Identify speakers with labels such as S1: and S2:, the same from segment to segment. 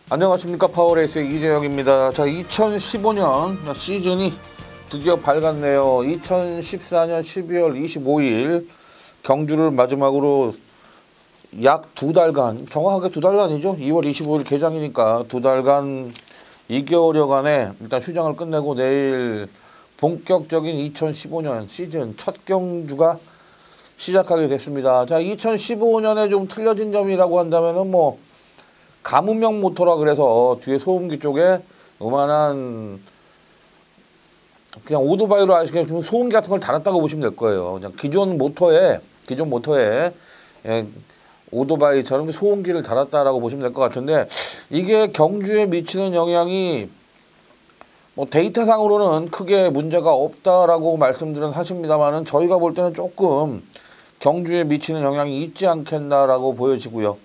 S1: 안녕하십니까. 파워레이스의 이재영입니다. 자, 2015년 시즌이 드디어 밝았네요. 2014년 12월 25일 경주를 마지막으로 약 2달간, 정확하게 2달간이죠. 2월 25일 개장이니까 2달간 2개월여간의 일단 휴장을 끝내고 내일 본격적인 2015년 시즌 첫 경주가 시작하게 됐습니다. 자, 2015년에 좀 틀려진 점이라고 한다면은 가문명 모터라 그래서 뒤에 소음기 쪽에 요만한 그냥 오토바이로 아시겠지만 소음기 같은 걸 달았다고 보시면 될 거예요. 그냥 기존 모터에 오토바이처럼 소음기를 달았다라고 보시면 될 것 같은데, 이게 경주에 미치는 영향이 데이터상으로는 크게 문제가 없다라고 말씀들은 하십니다만은 저희가 볼 때는 조금 경주에 미치는 영향이 있지 않겠나라고 보여지고요.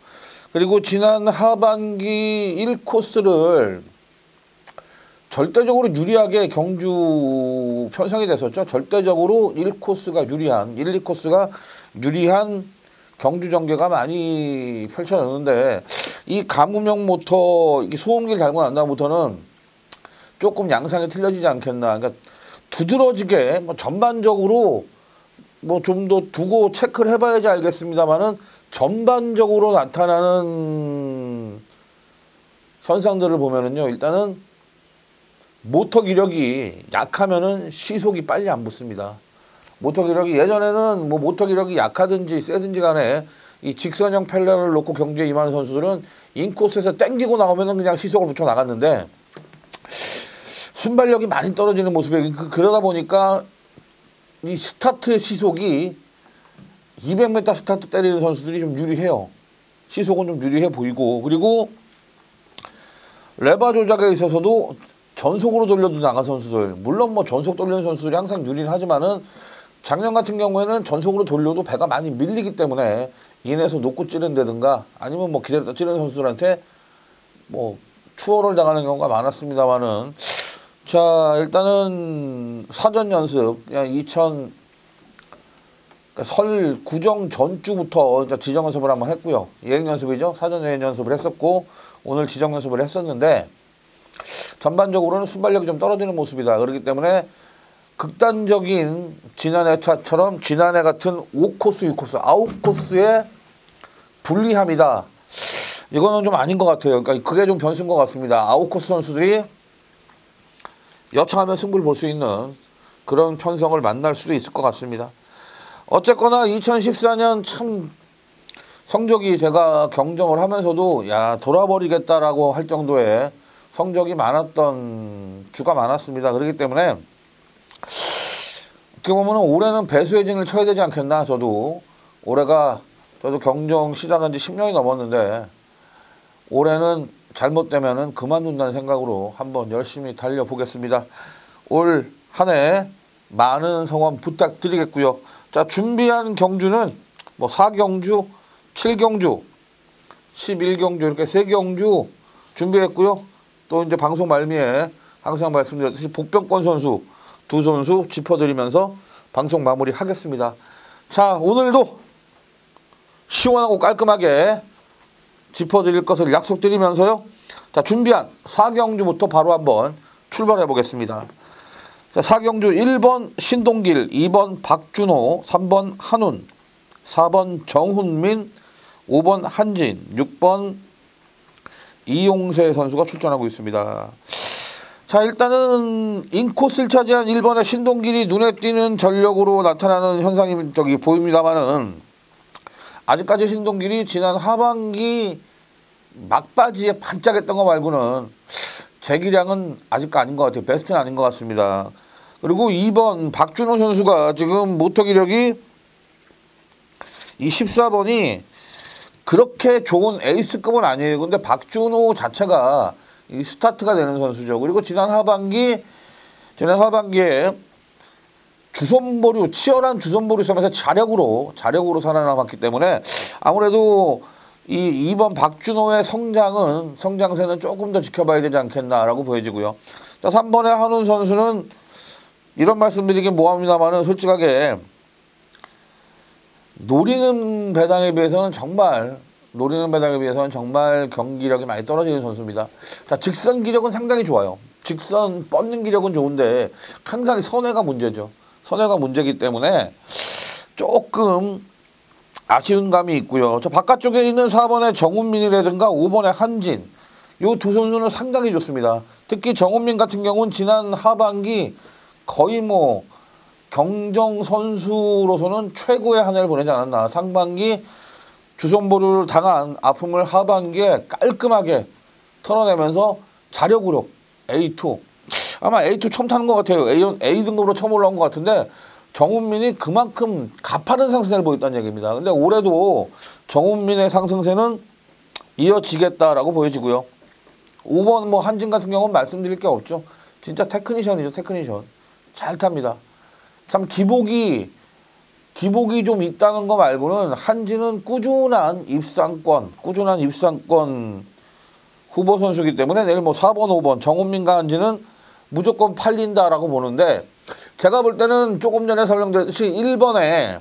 S1: 그리고 지난 하반기 1코스를 절대적으로 유리하게 경주 편성이 됐었죠. 절대적으로 1코스가 유리한, 1, 2코스가 유리한 경주 전개가 많이 펼쳐졌는데, 이 가문명 모터, 소음기를 달고 난 다음부터는 조금 양상이 틀려지지 않겠나. 그러니까 두드러지게 전반적으로 좀 더 두고 체크를 해봐야지 알겠습니다만은 전반적으로 나타나는 현상들을 보면은요, 일단은 모터 기력이 약하면은 시속이 빨리 안 붙습니다. 모터 기력이, 예전에는 모터 기력이 약하든지 세든지 간에 이 직선형 펠러를 놓고 경주에 임하는 선수들은 인코스에서 땡기고 나오면은 그냥 시속을 붙여 나갔는데, 순발력이 많이 떨어지는 모습에 그러다 보니까 이 스타트 시속이 200m 스타트 때리는 선수들이 좀 유리해요. 시속은 좀 유리해 보이고, 그리고 레바 조작에 있어서도 전속으로 돌려도 나간 선수들, 물론 전속 돌리는 선수들이 항상 유리는 하지만은 작년 같은 경우에는 전속으로 돌려도 배가 많이 밀리기 때문에 인해서 놓고 찌른다든가 아니면 기다렸다 찌르는 선수들한테 추월을 당하는 경우가 많았습니다만은, 자, 일단은 사전 연습, 그냥 설 구정 전주부터 지정 연습을 한번 했고요. 예행 연습이죠. 사전 예행 연습을 했었고, 오늘 지정 연습을 했었는데, 전반적으로는 순발력이 좀 떨어지는 모습이다. 그렇기 때문에 극단적인 지난해 차처럼 지난해 같은 5코스, 6코스, 9코스의 불리함이다. 이거는 좀 아닌 것 같아요. 그러니까 그게 좀 변수인 것 같습니다. 9코스 선수들이 여차하면 승부를 볼 수 있는 그런 편성을 만날 수도 있을 것 같습니다. 어쨌거나 2014년 참 성적이, 제가 경정을 하면서도 돌아버리겠다라고 할 정도의 성적이 많았던 주가 많았습니다. 그렇기 때문에 어떻게 보면 올해는 배수의 진을 쳐야 되지 않겠나. 저도 경정 시작한 지 10년이 넘었는데, 올해는 잘못되면은 그만둔다는 생각으로 한번 열심히 달려보겠습니다. 올 한 해 많은 성원 부탁드리겠고요. 자, 준비한 경주는 4경주, 7경주, 11경주 이렇게 3경주 준비했고요. 또 이제 방송 말미에 항상 말씀드렸듯이 복병권 선수 2선수 짚어드리면서 방송 마무리하겠습니다. 자, 오늘도 시원하고 깔끔하게 짚어드릴 것을 약속드리면서요. 자, 준비한 4경주부터 바로 한번 출발해 보겠습니다. 자, 4경주 1번 신동길, 2번 박준호, 3번 한운, 4번 정훈민, 5번 한진, 6번 이용세 선수가 출전하고 있습니다. 자, 일단은 인코스를 차지한 1번의 신동길이 눈에 띄는 전력으로 나타나는 현상이 보입니다만은, 아직까지 신동길이 지난 하반기 막바지에 반짝했던 거 말고는 제 기량은 아직 아닌 것 같아요. 베스트는 아닌 것 같습니다. 그리고 2번 박준호 선수가 지금 모터 기력이 이 14번이 그렇게 좋은 에이스급은 아니에요. 근데 박준호 자체가 이 스타트가 되는 선수죠. 그리고 지난 하반기에 치열한 주선보류 싸움에서 자력으로 살아남았기 때문에 아무래도 이 2번 박준호의 성장세는 조금 더 지켜봐야 되지 않겠나라고 보여지고요. 자, 3번의 한운 선수는 이런 말씀드리긴 뭐합니다만은 솔직하게 노리는 배당에 비해서는 정말 노리는 배당에 비해서는 정말 경기력이 많이 떨어지는 선수입니다. 자, 직선 기력은 상당히 좋아요. 직선 뻗는 기력은 좋은데 항상 선회가 문제죠. 선회가 문제이기 때문에 조금 아쉬운 감이 있고요. 저 바깥쪽에 있는 4번의 정훈민이라든가 5번의 한진, 이 두 선수는 상당히 좋습니다. 특히 정훈민 같은 경우는 지난 하반기 거의 뭐 경정 선수로서는 최고의 한 해를 보내지 않았나. 상반기 주선보루를 당한 아픔을 하반기에 깔끔하게 털어내면서 자력으로 A2, 아마 A2 처음 타는 것 같아요. A 등급으로 처음 올라온 것 같은데 정훈민이 그만큼 가파른 상승세를 보였다는 얘기입니다. 근데 올해도 정훈민의 상승세는 이어지겠다라고 보여지고요. 5번 뭐 한진 같은 경우는 말씀드릴 게 없죠. 진짜 테크니션이죠. 테크니션. 잘 탑니다. 참 기복이 좀 있다는 거 말고는 한진은 꾸준한 입상권 후보 선수이기 때문에 내일 뭐 4번, 5번 정훈민과 한진은 무조건 팔린다라고 보는데, 제가 볼 때는 조금 전에 설명드렸듯이 1번에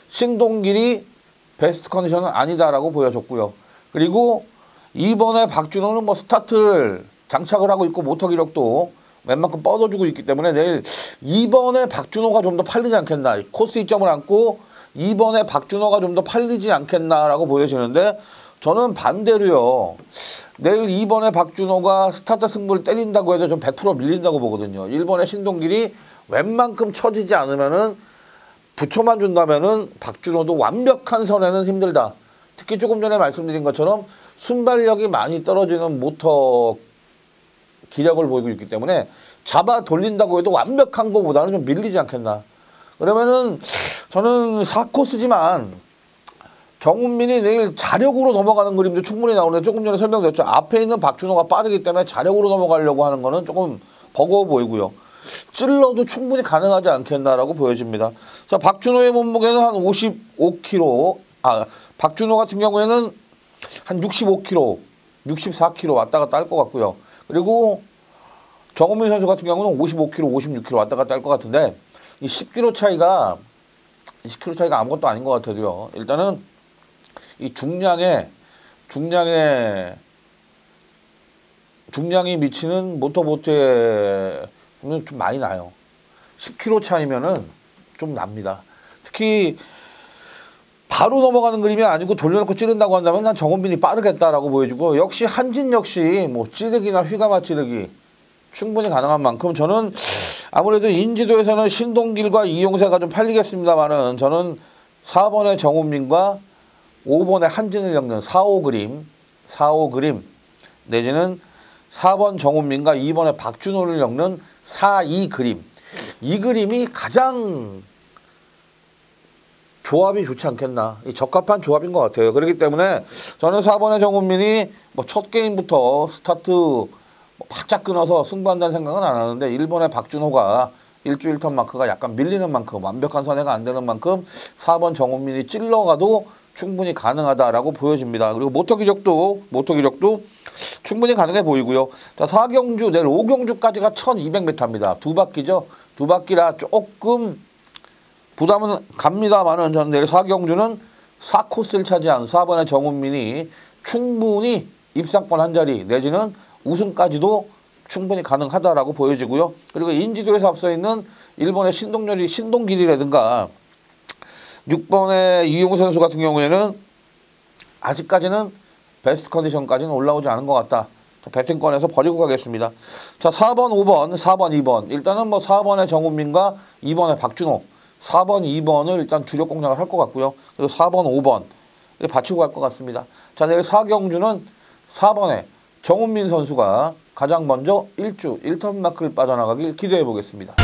S1: 신동길이 베스트 컨디션은 아니다라고 보여졌고요. 그리고 2번에 박준호는 뭐 스타트를 장착을 하고 있고 모터 기력도 웬만큼 뻗어주고 있기 때문에 내일 2번에 박준호가 좀 더 팔리지 않겠나. 코스 2점을 안고 2번에 박준호가 좀 더 팔리지 않겠나라고 보여지는데, 저는 반대로요. 내일 2번에 박준호가 스타트 승부를 때린다고 해도 좀 100% 밀린다고 보거든요. 1번에 신동길이 웬만큼 처지지 않으면은 붙여만 준다면은 박준호도 완벽한 선에는 힘들다. 특히 조금 전에 말씀드린 것처럼 순발력이 많이 떨어지는 모터 기력을 보이고 있기 때문에 잡아 돌린다고 해도 완벽한 것보다는 좀 밀리지 않겠나. 그러면은 저는 4코스지만 정훈민이 내일 자력으로 넘어가는 그림도 충분히 나오는데, 조금 전에 설명드렸죠. 앞에 있는 박준호가 빠르기 때문에 자력으로 넘어가려고 하는 거는 조금 버거워 보이고요. 찔러도 충분히 가능하지 않겠나라고 보여집니다. 자, 박준호의 몸무게는 한 55kg, 박준호 같은 경우에는 한 65kg, 64kg 왔다 갔다 할 것 같고요. 그리고 정훈민 선수 같은 경우는 55kg, 56kg 왔다 갔다 할 것 같은데, 이 10kg 차이가 아무것도 아닌 것 같아도요. 일단은 이 중량이 미치는 모터보트에 좀 많이 나요. 10kg 차이면은 좀 납니다. 특히 바로 넘어가는 그림이 아니고 돌려놓고 찌른다고 한다면 난 정훈민이 빠르겠다라고 보여지고, 역시 한진 역시 뭐 찌르기나 휘가마 찌르기 충분히 가능한 만큼 저는 아무래도 인지도에서는 신동길과 이용세가 좀 팔리겠습니다만은, 저는 4번의 정훈민과 5번의 한진을 엮는 4-5 그림 내지는 4번 정훈민과 2번의 박준호를 엮는 4-2 그림, 이 그림이 가장 조합이 좋지 않겠나. 적합한 조합인 것 같아요. 그렇기 때문에 저는 4번의 정훈민이 뭐 첫 게임부터 스타트 바짝 끊어서 승부한다는 생각은 안 하는데, 1번의 박준호가 1주 1턴 마크가 약간 밀리는 만큼, 완벽한 선회가 안 되는 만큼 4번 정훈민이 찔러가도 충분히 가능하다라고 보여집니다. 그리고 모터 기력도 충분히 가능해 보이고요. 자, 4경주, 내일 5경주까지가 1200m입니다. 두 바퀴죠. 두 바퀴라 조금 부담은 갑니다만은, 저는 내일 4경주는 4코스를 차지한 4번의 정훈민이 충분히 입상권 한 자리 내지는 우승까지도 충분히 가능하다라고 보여지고요. 그리고 인지도에서 앞서 있는 1번의 신동길이라든가 6번의 이용우 선수 같은 경우에는 아직까지는 베스트 컨디션까지는 올라오지 않은 것 같다. 배팅권에서 버리고 가겠습니다. 자, 4번, 5번, 4번, 2번. 일단은 뭐 4번의 정훈민과 2번의 박준호, 4번, 2번을 일단 주력 공략을 할 것 같고요. 그리고 4번, 5번 받치고 갈 것 같습니다. 자, 내일 4경주는 4번에 정훈민 선수가 가장 먼저 1주 1턴 마크를 빠져나가길 기대해 보겠습니다.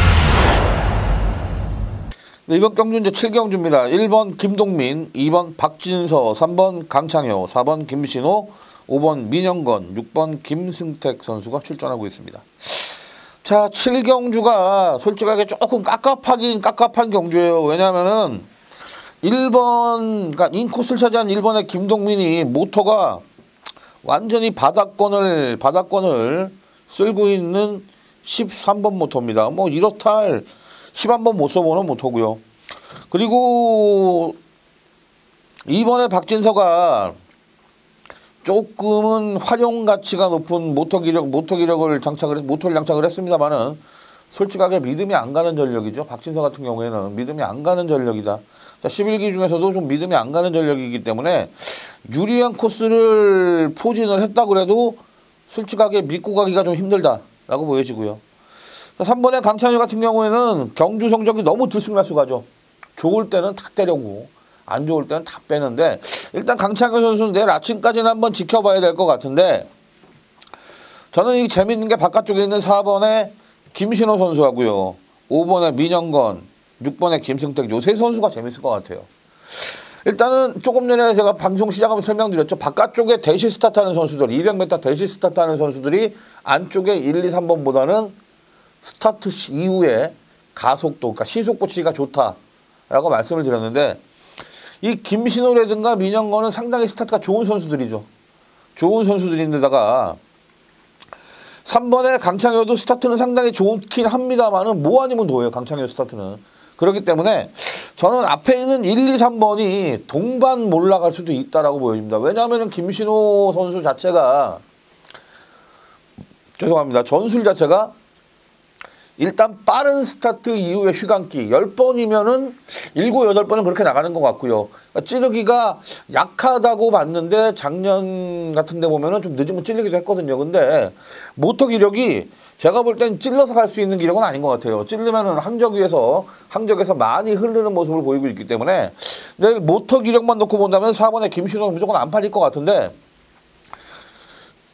S1: 네, 이번 경주 이제 7경주입니다. 1번 김동민, 2번 박진서, 3번 강창효, 4번 김신호, 5번 민영건, 6번 김승택 선수가 출전하고 있습니다. 자, 7경주가 솔직하게 조금 깝깝한 경주예요. 왜냐하면은 1번, 그러니까 인코스를 차지한 1번의 김동민이 모터가 완전히 바닥권을 쓸고 있는 13번 모터입니다. 뭐 이렇다 할 11번 못 써보는 모터고요. 그리고 이번에 박진서가 조금은 활용 가치가 높은 모터기력을 모터를 장착을 했습니다만은 솔직하게 믿음이 안 가는 전력이죠. 박진서 같은 경우에는 믿음이 안 가는 전력이다. 자, 11기 중에서도 좀 믿음이 안 가는 전력이기 때문에 유리한 코스를 포진을 했다고 해도 솔직하게 믿고 가기가 좀 힘들다라고 보여지고요. 자, 3번에 강찬유 같은 경우에는 경주 성적이 너무 들쑥날쑥하죠. 좋을 때는 다 때려고 안 좋을 때는 다 빼는데 일단 강창현 선수는 내일 아침까지는 한번 지켜봐야 될 것 같은데 저는 이 재밌는 게 바깥쪽에 있는 4번에 김신호 선수하고요. 5번에 민영건, 6번에 김승택 요 세 선수가 재밌을 것 같아요. 일단은 조금 전에 제가 방송 시작하면서 설명드렸죠. 바깥쪽에 대시 스타트하는 선수들 200m 대시 스타트하는 선수들이 안쪽에 1, 2, 3번보다는 스타트 이후에 가속도 그러니까 시속 고치기가 좋다라고 말씀을 드렸는데 이 김신호라든가 민영건은 상당히 스타트가 좋은 선수들이죠. 좋은 선수들인데다가 3번에 강창효도 스타트는 상당히 좋긴 합니다만은 뭐 아니면 도예요. 강창효 스타트는. 그렇기 때문에 저는 앞에 있는 1, 2, 3번이 동반 몰락할 수도 있다라고 보여집니다. 왜냐하면 김신호 선수 자체가 죄송합니다. 전술 자체가 일단 빠른 스타트 이후에 휴강기 10번이면은 7, 8번은 그렇게 나가는 것 같고요. 그러니까 찌르기가 약하다고 봤는데 작년 같은 데 보면은 좀 늦으면 찔리기도 했거든요. 근데 모터 기력이 제가 볼 땐 찔러서 갈 수 있는 기력은 아닌 것 같아요. 찔르면은 항적에서 많이 흐르는 모습을 보이고 있기 때문에 내일 모터 기력만 놓고 본다면 4번에 김신호는 무조건 안 팔릴 것 같은데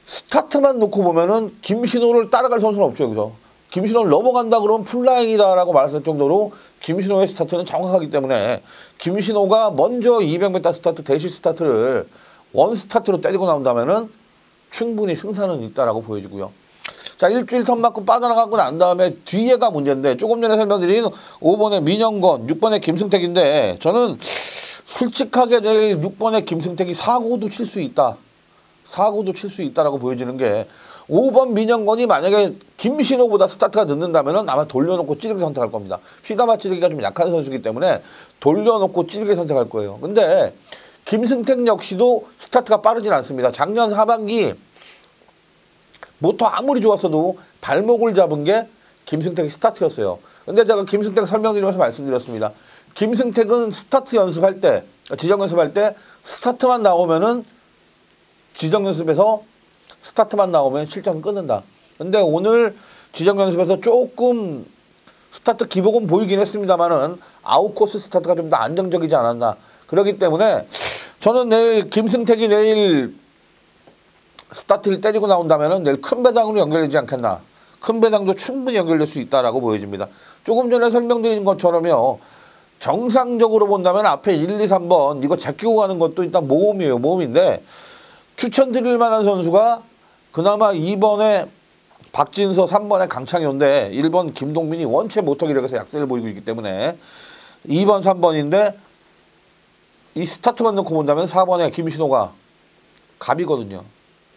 S1: 스타트만 놓고 보면은 김신호를 따라갈 선수는 없죠. 여기서. 김신호를 넘어간다 그러면 풀라인이다라고 말했을 정도로 김신호의 스타트는 정확하기 때문에 김신호가 먼저 200m 스타트 대시 스타트를 원 스타트로 때리고 나온다면은 충분히 승산은 있다라고 보여지고요. 자, 일주일 턴 맞고 빠져나가고 난 다음에 뒤에가 문제인데 조금 전에 설명드린 5번의 민영건, 6번의 김승택인데 저는 솔직하게 내일 6번의 김승택이 사고도 칠 수 있다. 사고도 칠 수 있다라고 보여지는 게 5번 민영건이 만약에 김신호보다 스타트가 늦는다면 아마 돌려놓고 찌르기 선택할 겁니다. 휘가마 찌르기가 좀 약한 선수이기 때문에 돌려놓고 찌르기 선택할 거예요. 근데 김승택 역시도 스타트가 빠르진 않습니다. 작년 하반기 모터 아무리 좋았어도 발목을 잡은 게 김승택의 스타트였어요. 근데 제가 김승택 설명드리면서 말씀드렸습니다. 김승택은 스타트 연습할 때, 지정 연습할 때 스타트만 나오면은 지정 연습에서 스타트만 나오면 실전 끊는다. 근데 오늘 지정 연습에서 조금 스타트 기복은 보이긴 했습니다만은 아웃코스 스타트가 좀 더 안정적이지 않았나. 그렇기 때문에 저는 내일 김승택이 내일 스타트를 때리고 나온다면은 내일 큰 배당으로 연결되지 않겠나. 큰 배당도 충분히 연결될 수 있다라고 보여집니다. 조금 전에 설명드린 것처럼요. 정상적으로 본다면 앞에 1, 2, 3번 이거 제끼고 가는 것도 일단 모험이에요. 모험인데 추천드릴 만한 선수가 그나마 2번에 박진서, 3번에 강창효인데 1번 김동민이 원체 모터 기력에서 약세를 보이고 있기 때문에 2번, 3번인데 이 스타트만 놓고 본다면 4번에 김신호가 갑이거든요.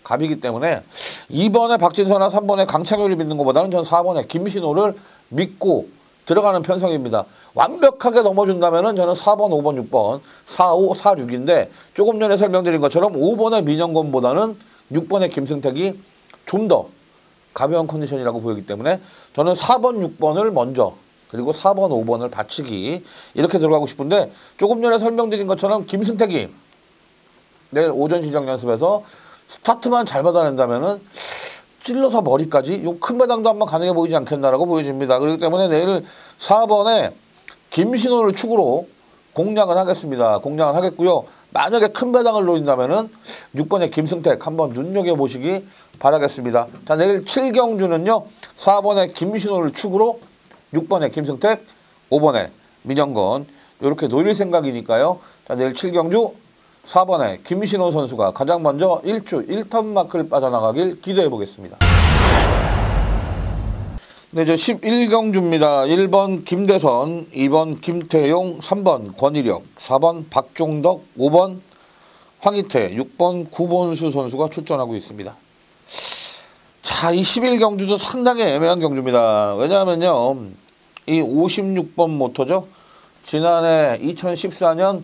S1: 갑이기 때문에 2번에 박진서나 3번에 강창효를 믿는 것보다는 전 4번에 김신호를 믿고 들어가는 편성입니다. 완벽하게 넘어준다면 저는 4번, 5번, 6번, 4, 5, 4, 6인데 조금 전에 설명드린 것처럼 5번의 민영건보다는 6번의 김승택이 좀 더 가벼운 컨디션이라고 보이기 때문에 저는 4번, 6번을 먼저 그리고 4번, 5번을 받치기 이렇게 들어가고 싶은데 조금 전에 설명드린 것처럼 김승택이 내일 오전 시정 연습에서 스타트만 잘 받아낸다면은 찔러서 머리까지 요 큰 배당도 한번 가능해 보이지 않겠나라고 보여집니다. 그렇기 때문에 내일 4번에 김신호를 축으로 공략을 하겠습니다. 공략을 하겠고요. 만약에 큰 배당을 노린다면은 6번에 김승택 한번 눈여겨보시기 바라겠습니다. 자, 내일 7경주는요. 4번에 김신호를 축으로 6번에 김승택, 5번에 민영건 이렇게 노릴 생각이니까요. 자, 내일 7경주 4번에 김신호 선수가 가장 먼저 1주 1턴 마크를 빠져나가길 기대해 보겠습니다. 네, 저 11경주입니다. 1번 김대선, 2번 김태용, 3번 권일혁, 4번 박종덕, 5번 황희태, 6번 구본수 선수가 출전하고 있습니다. 자, 이 11경주도 상당히 애매한 경주입니다. 왜냐하면요, 이 56번 모터죠. 지난해 2014년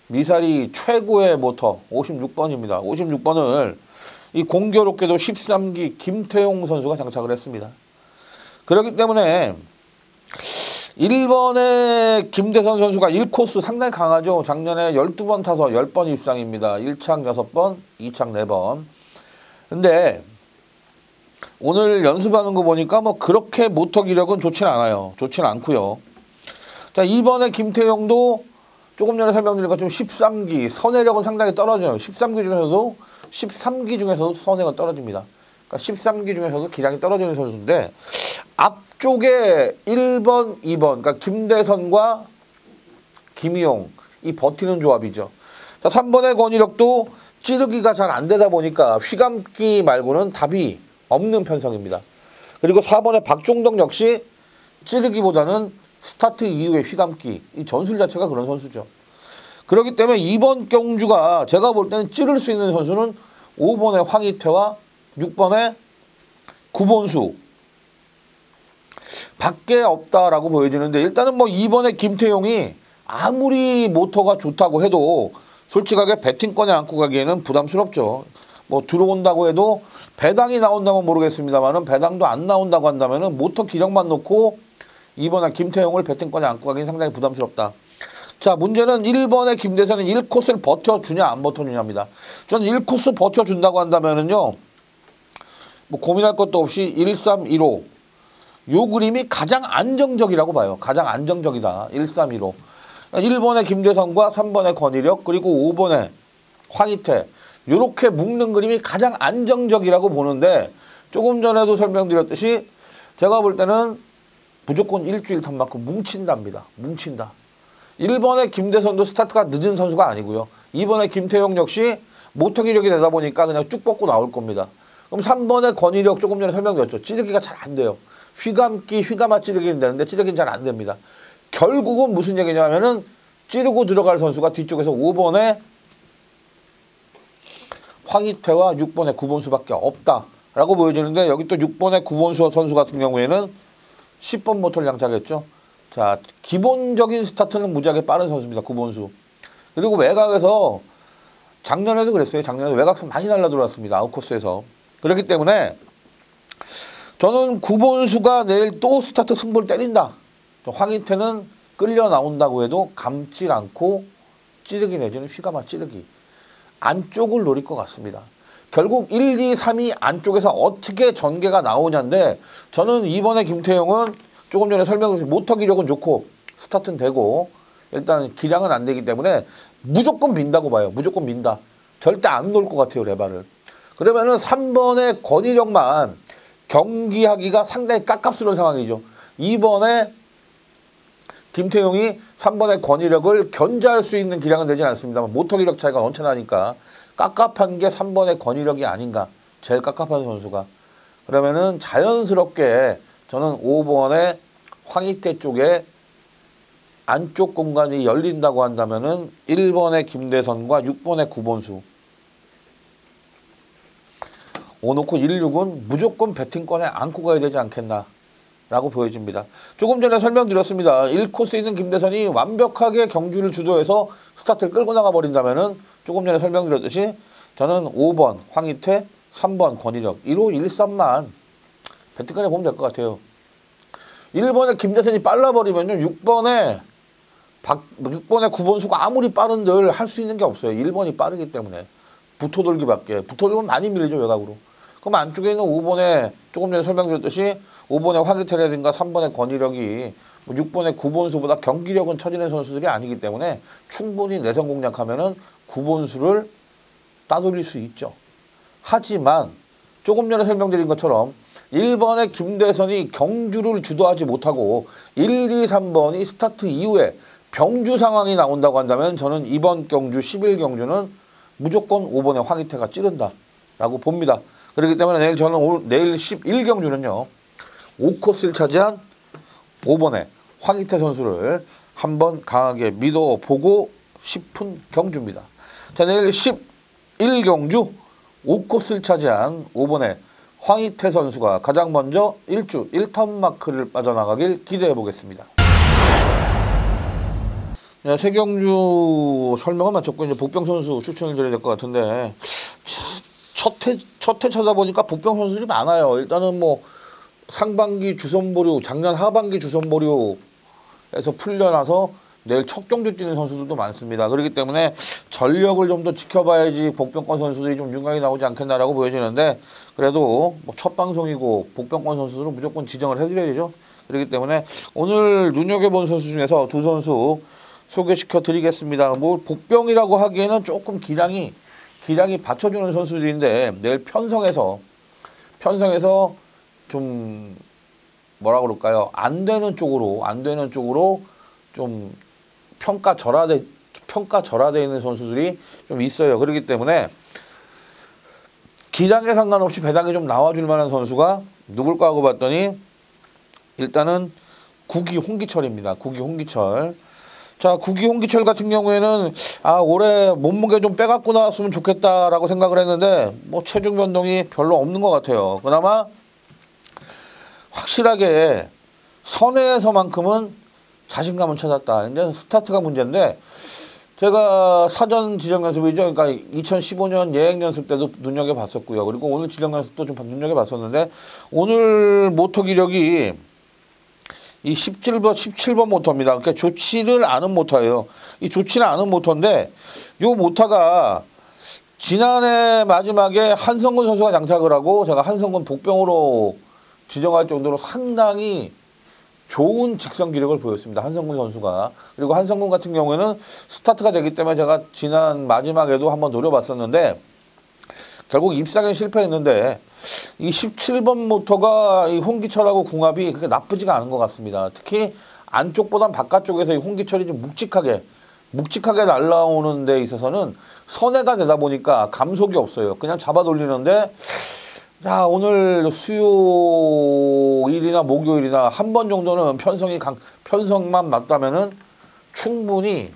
S1: 미사리 최고의 모터 56번입니다. 56번을 이 공교롭게도 13기 김태용 선수가 장착을 했습니다. 그렇기 때문에 1번의 김대선 선수가 1코스 상당히 강하죠. 작년에 12번 타서 10번 입상입니다. 1창 6번, 2창 4번. 근데 오늘 연습하는 거 보니까 뭐 그렇게 모터 기력은 좋진 않아요. 좋진 않고요. 자, 2번의 김태용도 조금 전에 설명드린 것처럼 13기 선회력은 상당히 떨어져요. 13기 중에서도 13기 중에서도 선회가 떨어집니다. 그러니까 13기 중에서도 기량이 떨어지는 선수인데 앞쪽에 1번, 2번 그러니까 김대선과 김희용 이 버티는 조합이죠. 자, 3번의 권위력도 찌르기가 잘 안 되다 보니까 휘감기 말고는 답이 없는 편성입니다. 그리고 4번의 박종덕 역시 찌르기보다는 스타트 이후의 휘감기, 이 전술 자체가 그런 선수죠. 그렇기 때문에 이번 경주가 제가 볼 때는 찌를 수 있는 선수는 5번의 황희태와 6번의 구본수 밖에 없다라고 보여지는데 일단은 뭐 2번의 김태용이 아무리 모터가 좋다고 해도 솔직하게 배팅권에 안고 가기에는 부담스럽죠. 뭐 들어온다고 해도 배당이 나온다면 모르겠습니다만은 배당도 안 나온다고 한다면은 모터 기력만 놓고 2번의 김태용을 배팅권에 안고 가기는 상당히 부담스럽다. 자, 문제는 1번의 김대선은 1코스를 버텨주냐 안 버텨주냐입니다. 저는 1코스 버텨준다고 한다면은요, 뭐 고민할 것도 없이 1, 3, 1, 5. 요 그림이 가장 안정적이라고 봐요. 가장 안정적이다. 1, 3, 1, 5. 1번의 김대선과 3번의 권위력 그리고 5번의 황희태. 요렇게 묶는 그림이 가장 안정적이라고 보는데 조금 전에도 설명드렸듯이 제가 볼 때는 무조건 일주일 탐만큼 뭉친답니다. 뭉친다. 1번의 김대선도 스타트가 늦은 선수가 아니고요. 2번의 김태용 역시 모터 기력이 되다 보니까 그냥 쭉 뻗고 나올 겁니다. 그럼 3번의 권위력 조금 전에 설명드렸죠. 찌르기가 잘 안 돼요. 휘감기, 휘감아 찌르기는 되는데 찌르기는 잘 안 됩니다. 결국은 무슨 얘기냐면은 찌르고 들어갈 선수가 뒤쪽에서 5번의 황희태와 6번의 구본수밖에 없다라고 보여지는데 여기 또 6번의 구본수 선수 같은 경우에는 10번 모터를 장착했죠. 자, 기본적인 스타트는 무지하게 빠른 선수입니다. 구본수. 그리고 외곽에서 작년에도 그랬어요. 작년에 외곽선 많이 날라들어왔습니다. 아웃코스에서. 그렇기 때문에 저는 구본수가 내일 또 스타트 승부를 때린다. 황희태는 끌려 나온다고 해도 감질 않고 찌르기 내지는 휘감아 찌르기. 안쪽을 노릴 것 같습니다. 결국 1, 2, 3이 안쪽에서 어떻게 전개가 나오냐인데 저는 이번에 김태용은 조금 전에 설명드린 모터 기력은 좋고 스타트는 되고 일단 기량은 안 되기 때문에 무조건 민다고 봐요. 무조건 민다. 절대 안 놓을 것 같아요. 레바를. 그러면은 3번의 권위력만 경기하기가 상당히 깝깝스러운 상황이죠. 2번에 김태용이 3번의 권위력을 견제할 수 있는 기량은 되진 않습니다만 모터 기력 차이가 넘쳐나니까 깝깝한 게 3번의 권위력이 아닌가. 제일 깝깝한 선수가. 그러면은 자연스럽게 저는 5번의 황희태 쪽에 안쪽 공간이 열린다고 한다면은 1번의 김대선과 6번의 구본수. 5놓고 1, 6은 무조건 배팅권에 안고 가야 되지 않겠나. 라고 보여집니다. 조금 전에 설명드렸습니다. 1코스에 있는 김대선이 완벽하게 경주를 주도해서 스타트를 끌고 나가버린다면은 조금 전에 설명드렸듯이 저는 5번 황희태, 3번 권위력, 1호, 1, 3만 배팅권에 보면 될 것 같아요. 1번에 김대선이 빨라버리면요. 6번에 구본수가 아무리 빠른들 할 수 있는 게 없어요. 1번이 빠르기 때문에. 붙어돌기밖에. 붙어돌면 많이 밀리죠. 외곽으로. 그럼 안쪽에 있는 5번에 조금 전에 설명드렸듯이 5번의 황희태라든가 3번의 권위력이 6번의 구본수보다 경기력은 처지는 선수들이 아니기 때문에 충분히 내성 공략하면은 구본수를 따돌릴 수 있죠. 하지만 조금 전에 설명드린 것처럼 1번의 김대선이 경주를 주도하지 못하고 1, 2, 3번이 스타트 이후에 병주 상황이 나온다고 한다면 저는 이번 경주 11경주는 무조건 5번의 황희태가 찌른다라고 봅니다. 그렇기 때문에 내일 11경주는요. 5코스를 차지한 5번의 황희태 선수를 한번 강하게 믿어보고 싶은 경주입니다. 자, 내일 11경주 5코스를 차지한 5번의 황희태 선수가 가장 먼저 1주 1턴 마크를 빠져나가길 기대해 보겠습니다. 네, 세경주 설명은 마쳤고 이제 복병 선수 추천을 드려야 될 것 같은데 첫 해 쳐다보니까 복병 선수들이 많아요. 일단은 뭐 상반기 주선보류, 작년 하반기 주선보류에서 풀려나서 내일 첫 경주 뛰는 선수들도 많습니다. 그렇기 때문에 전력을 좀 더 지켜봐야지 복병권 선수들이 좀 윤곽이 나오지 않겠나라고 보여지는데 그래도 뭐 첫 방송이고 복병권 선수들은 무조건 지정을 해드려야죠. 그렇기 때문에 오늘 눈여겨본 선수 중에서 두 선수 소개시켜 드리겠습니다. 뭐 복병이라고 하기에는 조금 기량이 받쳐주는 선수들인데 내일 편성에서 좀 뭐라 그럴까요? 안 되는 쪽으로 좀 평가절하되어 있는 선수들이 좀 있어요. 그렇기 때문에 기량에 상관없이 배당이 좀 나와줄 만한 선수가 누굴까 하고 봤더니 일단은 구기 홍기철입니다. 구기 홍기철. 자, 구기 홍기철 같은 경우에는 올해 몸무게 좀 빼갖고 나왔으면 좋겠다라고 생각을 했는데 뭐 체중 변동이 별로 없는 것 같아요. 그나마 확실하게 선회에서만큼은 자신감을 찾았다. 이제 스타트가 문제인데 제가 사전 지정 연습이죠. 그러니까 2015년 예행 연습 때도 눈여겨봤었고요. 그리고 오늘 지정 연습도 좀 눈여겨봤었는데 오늘 모터 기력이 이 17번 모터입니다. 그러니까 좋지를 않은 모터예요. 이 좋지는 않은 모터인데 이 모터가 지난해 마지막에 한성근 선수가 장착을 하고 제가 한성근 복병으로 지정할 정도로 상당히 좋은 직선 기력을 보였습니다. 한성근 선수가. 그리고 한성근 같은 경우에는 스타트가 되기 때문에 제가 지난 마지막에도 한번 노려봤었는데 결국 입상에 실패했는데 이 17번 모터가 이 홍기철하고 궁합이 그렇게 나쁘지가 않은 것 같습니다. 특히 안쪽보단 바깥쪽에서 이 홍기철이 좀 묵직하게 날라오는 데 있어서는 선회가 되다 보니까 감속이 없어요. 그냥 잡아 돌리는데 자, 오늘 수요일이나 목요일이나 한 번 정도는 편성만 맞다면은 충분히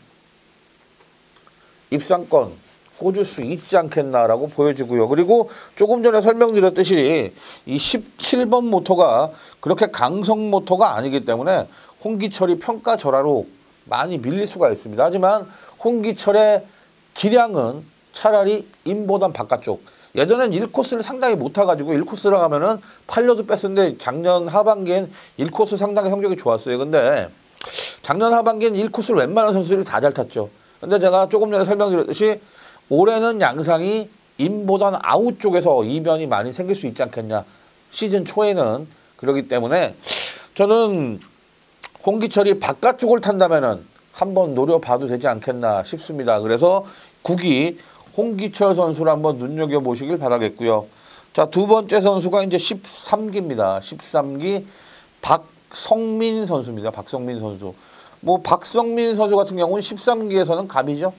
S1: 입상권 꽂을 수 있지 않겠나라고 보여지고요. 그리고 조금 전에 설명드렸듯이 이 17번 모터가 그렇게 강성 모터가 아니기 때문에 홍기철이 평가절하로 많이 밀릴 수가 있습니다. 하지만 홍기철의 기량은 차라리 인보단 바깥쪽. 예전엔 1코스를 상당히 못 타가지고 1코스를 가면은 팔려도 뺐었는데 작년 하반기엔 1코스 상당히 성적이 좋았어요. 근데 작년 하반기엔 1코스를 웬만한 선수들이 다 잘 탔죠. 근데 제가 조금 전에 설명드렸듯이 올해는 양상이 인보단 아웃 쪽에서 이변이 많이 생길 수 있지 않겠냐. 시즌 초에는. 그렇기 때문에 저는 홍기철이 바깥쪽을 탄다면은 한번 노려봐도 되지 않겠나 싶습니다. 그래서 국이 홍기철 선수를 한번 눈여겨보시길 바라겠고요. 자, 두 번째 선수가 이제 13기입니다. 13기 박성민 선수입니다. 박성민 선수. 뭐 박성민 선수 같은 경우는 13기에서는 갑이죠.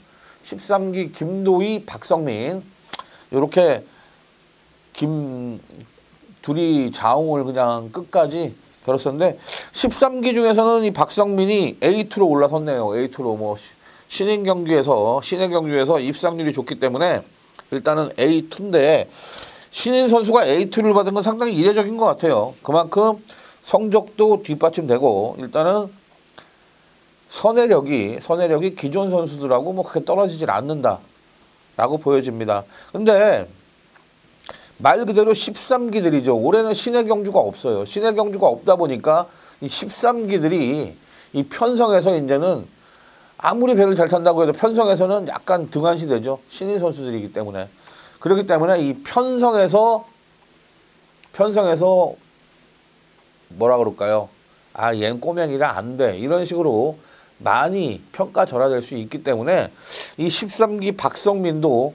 S1: 13기 김도희, 박성민 이렇게 둘이 자웅을 그냥 끝까지 겨뤘었는데 13기 중에서는 이 박성민이 A2로 올라섰네요. A2로 뭐 신인 경주에서 입상률이 좋기 때문에 일단은 A2인데 신인 선수가 A2를 받은 건 상당히 이례적인 것 같아요. 그만큼 성적도 뒷받침되고 일단은 선회력이 기존 선수들하고 뭐 그렇게 떨어지질 않는다라고 보여집니다. 근데 말 그대로 13기들이죠. 올해는 신의 경주가 없어요. 신의 경주가 없다 보니까 이 13기들이 이 편성에서 이제는 아무리 배를 잘 탄다고 해도 편성에서는 약간 등한시 되죠. 신인 선수들이기 때문에. 그렇기 때문에 이 편성에서 뭐라 그럴까요? 얘는 꼬맹이라 안 돼. 이런 식으로 많이 평가절하될 수 있기 때문에 이 13기 박성민도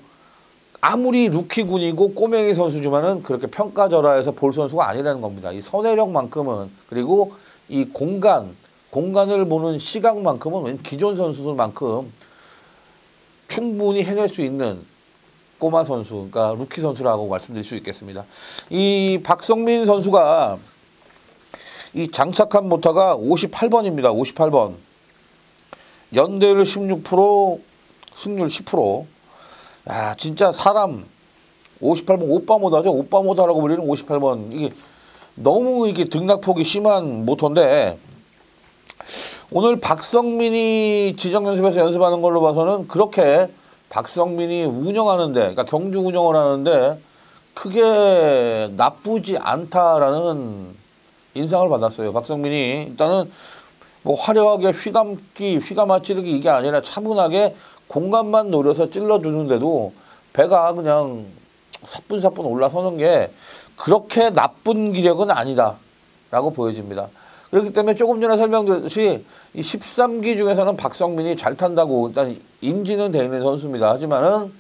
S1: 아무리 루키군이고 꼬맹이 선수지만은 그렇게 평가절하해서 볼 선수가 아니라는 겁니다. 이 선회력만큼은 그리고 이 공간을 보는 시각만큼은 기존 선수들만큼 충분히 해낼 수 있는 꼬마 선수, 그러니까 루키 선수라고 말씀드릴 수 있겠습니다. 이 박성민 선수가 이 장착한 모터가 58번입니다. 58번. 연대율 16%, 승률 10%. 야, 진짜 사람 58번 오빠 모터죠. 오빠 모터라고 불리는 58번. 이게 너무 이게 등락폭이 심한 모터인데 오늘 박성민이 지정 연습에서 연습하는 걸로 봐서는 그렇게 박성민이 운영하는데, 그러니까 경주 운영을 하는데 크게 나쁘지 않다라는 인상을 받았어요. 박성민이 일단은 뭐 화려하게 휘감아 찌르기 이게 아니라 차분하게 공간만 노려서 찔러주는데도 배가 그냥 사뿐사뿐 올라서는 게 그렇게 나쁜 기력은 아니다라고 보여집니다. 그렇기 때문에 조금 전에 설명드렸듯이 이 13기 중에서는 박성민이 잘 탄다고 일단 인지는 되어 있는 선수입니다. 하지만은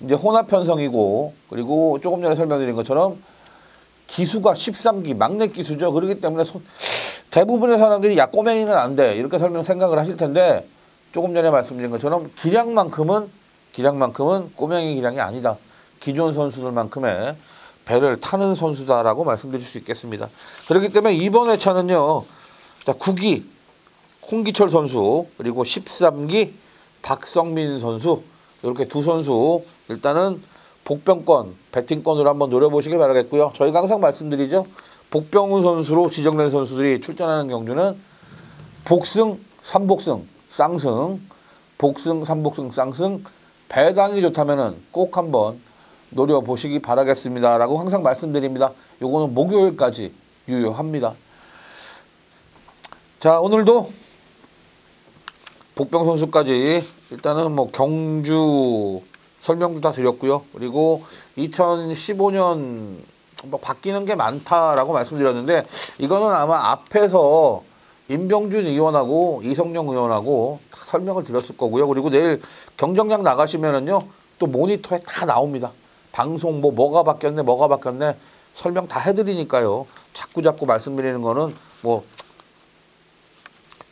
S1: 이제 혼합 편성이고, 그리고 조금 전에 설명드린 것처럼 기수가 13기 막내 기수죠. 그렇기 때문에 대부분의 사람들이 야 꼬맹이는 안 돼 이렇게 생각을 하실 텐데, 조금 전에 말씀드린 것처럼 기량만큼은 꼬맹이 기량이 아니다. 기존 선수들만큼의 배를 타는 선수다라고 말씀드릴 수 있겠습니다. 그렇기 때문에 이번 회차는요, 9기 홍기철 선수, 그리고 13기 박성민 선수, 이렇게 두 선수 일단은 복병권, 배팅권으로 한번 노려보시길 바라겠고요. 저희가 항상 말씀드리죠. 복병훈 선수로 지정된 선수들이 출전하는 경주는 복승, 3복승, 쌍승, 복승, 3복승, 쌍승, 배당이 좋다면은 꼭 한번 노려보시기 바라겠습니다. 라고 항상 말씀드립니다. 요거는 목요일까지 유효합니다. 자, 오늘도 복병 선수까지 일단은 뭐 경주 설명도 다 드렸고요. 그리고 2015년 뭐 바뀌는 게 많다라고 말씀드렸는데, 이거는 아마 앞에서 임병준 의원하고 이성영 의원하고 설명을 드렸을 거고요. 그리고 내일 경정장 나가시면은요, 또 모니터에 다 나옵니다. 방송 뭐가 바뀌었네 설명 다 해드리니까요. 자꾸 말씀드리는 거는 뭐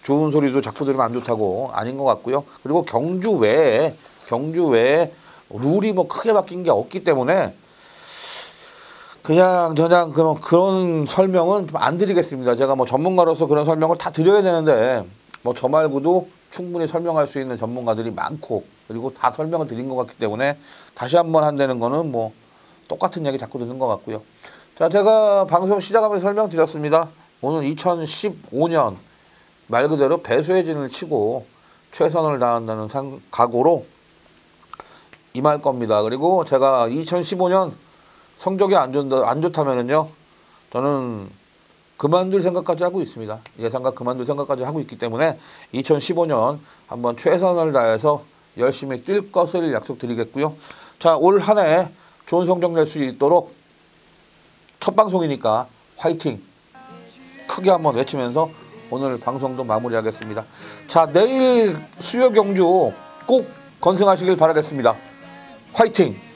S1: 좋은 소리도 자꾸 들으면 안 좋다고 아닌 것 같고요. 그리고 경주 외에 룰이 뭐 크게 바뀐 게 없기 때문에 그냥 그런 설명은 안 드리겠습니다. 제가 뭐 전문가로서 그런 설명을 다 드려야 되는데, 뭐 저 말고도 충분히 설명할 수 있는 전문가들이 많고, 그리고 다 설명을 드린 것 같기 때문에 다시 한번 한다는 거는 뭐 똑같은 얘기 자꾸 듣는 것 같고요. 자, 제가 방송 시작하면서 설명드렸습니다. 오늘 2015년 말 그대로 배수의 진을 치고 최선을 다한다는 각오로 임할 겁니다. 그리고 제가 2015년 성적이 안 좋다면은요, 저는 그만둘 생각까지 하고 있습니다. 예상과 그만둘 생각까지 하고 있기 때문에 2015년 한번 최선을 다해서 열심히 뛸 것을 약속드리겠고요. 자, 올 한 해 좋은 성적 낼 수 있도록 첫 방송이니까 화이팅! 크게 한번 외치면서 오늘 방송도 마무리하겠습니다. 자, 내일 수요 경주 꼭 건승하시길 바라겠습니다. 화이팅!